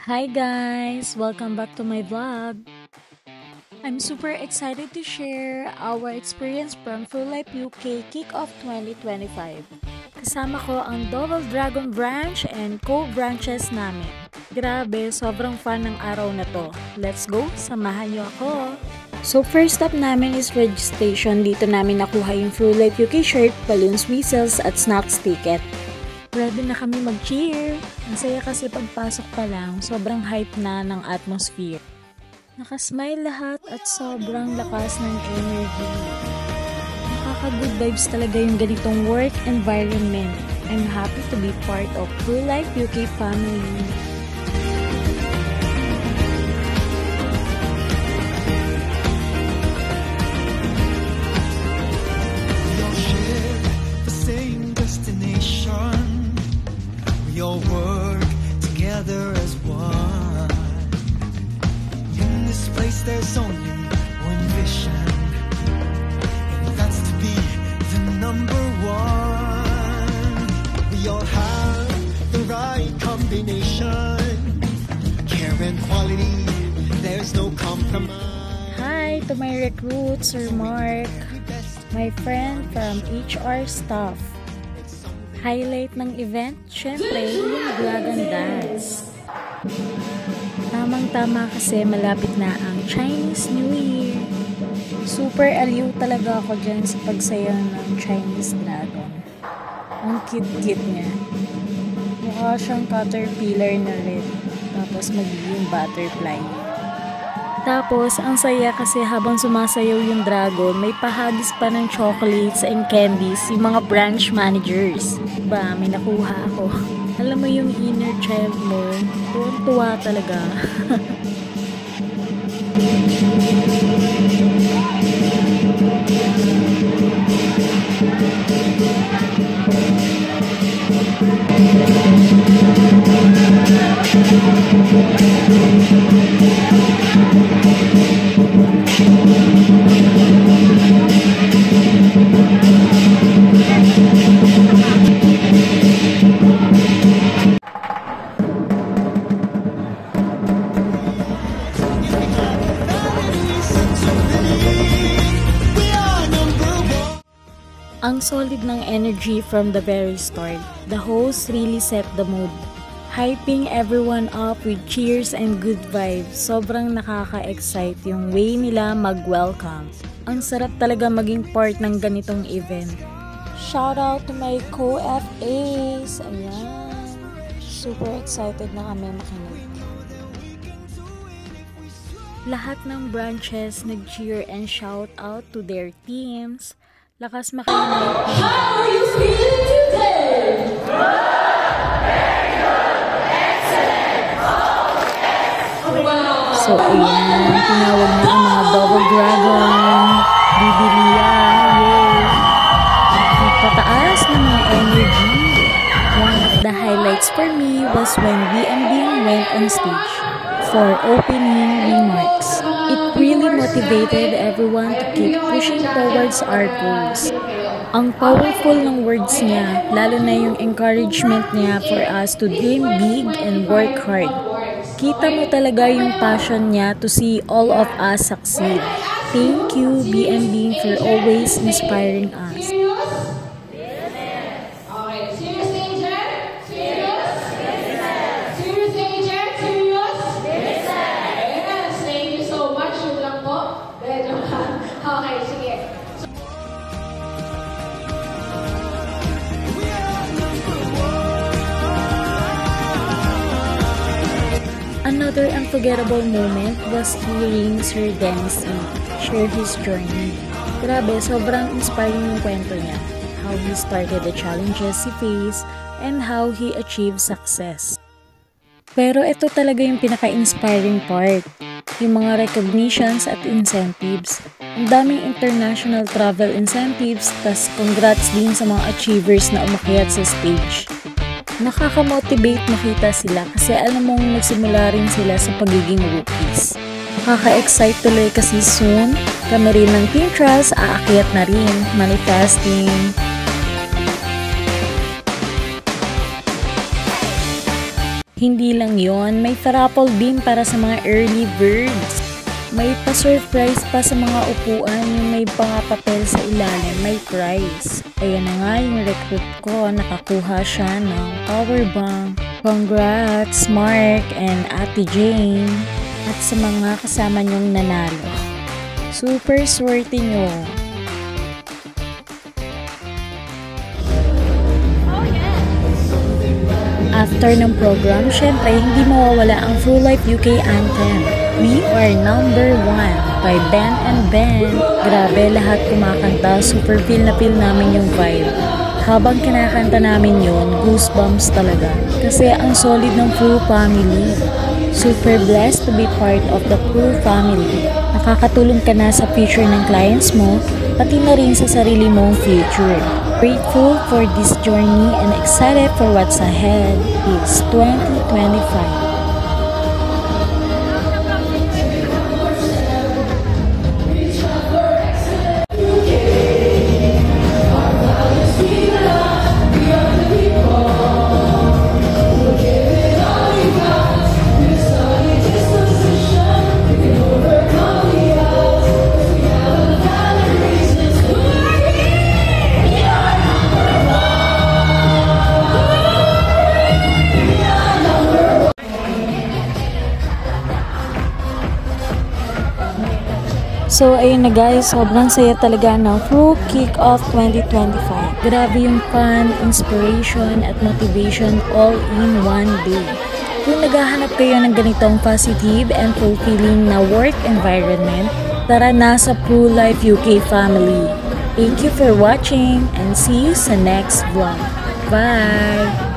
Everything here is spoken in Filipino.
Hi guys! Welcome back to my vlog. I'm super excited to share our experience from Full Life UK Kick-Off 2025. Kasama ko ang Double Dragon branch and co-branches namin. Grabe, sobrang fun ng araw na to. Let's go! Samahan niyo ako! So first stop namin is registration. Dito namin nakuha yung Full Life UK shirt, balloons, whistles at snacks ticket. Ready na kami mag-cheer. Ang saya kasi pagpasok pa lang, sobrang hype na ng atmosphere. Nakasmile lahat at sobrang lakas ng energy. Nakaka-good vibes talaga yung ganitong work environment. I'm happy to be part of Full Life UK family. We all work together as one. In this place there's only one vision, and that's to be the number one. We all have the right combination. Care and quality, there's no compromise. Hi to my recruit, Sir Mark, my friend from HR staff. Highlight ng event, syempre, yung Dragon Dance. Tamang-tama kasi malapit na ang Chinese New Year. Super aliw talaga ako dyan sa pagsayaw ng Chinese Dragon. Ang cute-cute niya. Mukha siyang caterpillar na red. Tapos magiging butterfly. Tapos, ang saya kasi habang sumasayaw yung dragon, may pahagis pa ng chocolates and candies yung mga branch managers. Diba, may nakuha ako. Alam mo yung inner child mo, tuwa talaga. Ang solid ng energy from the very start. The host really set the mood. Hyping everyone up with cheers and good vibes. Sobrang nakaka-excite yung way nila mag-welcome. Ang sarap talaga maging part ng ganitong event. Shout out to my co-FAs. Ayan. Super excited na kami makinig. Lahat ng branches nag-cheer and shout out to their teams. Lakas makinig. How are you feeling today? Very good. Excellent. Wow. So, ayan. Tinawag na ang mga Double Dragon. Bibilia. Yay. Nagpataas ng mga energy. One of the highlights for me was when VMB went on stage for opening remarks. It really motivated everyone to keep pushing towards our goals. Ang powerful ng words niya, lalo na yung encouragement niya for us to dream big and work hard. Kita mo talaga yung passion niya to see all of us succeed. Thank you, BMB, for always inspiring us. Okay, serious danger? Serious? Serious danger? Serious? Yes, thank you so much. Yun lang po. Medyo okay, sige. Another unforgettable moment was hearing Sir Dennis E. share his journey. Grabe, sobrang inspiring yung kwento niya. How he started the challenges he faced and how he achieved success. Pero ito talaga yung pinaka-inspiring part. Yung mga recognitions at incentives. Ang daming international travel incentives, tas congrats din sa mga achievers na umakyat sa stage. Nakaka-motivate makita sila kasi alam mong nagsimula rin sila sa pagiging rookies. Nakaka-excite tuloy kasi soon, kami rin ng Team Trust aakyat na rin, manifesting. Hindi lang yon, may raffle din para sa mga early birds. May pa-surprise pa sa mga upuan yung may mga papel sa ilalim, may prize. Ayan na nga yung recruit ko, nakakuha siya ng power bank. Congrats Mark and Ate Jane at sa mga kasama nyong nanalo. Super swerte nyo! After ng program, syempre hindi mawawala ang True Life UK anthem. We are number 1 by Ben and Ben. Grabe, lahat kumakanta, super feel na feel namin yung vibe. Habang kinakanta namin yon, goosebumps talaga. Kasi ang solid ng True family. Super blessed to be part of the True family. Nakakatulong ka na sa future ng clients mo, pati na rin sa sarili mong future. Grateful for this journey and excited for what's ahead. It's 2025. So ayun na guys, sobrang saya talaga ng True Kick-Off 2025. Grabe yung fun, inspiration at motivation all in one day. Kung naghahanap kayo ng ganitong positive and fulfilling na work environment, tara na sa True Life UK family. Thank you for watching and see you sa next vlog. Bye!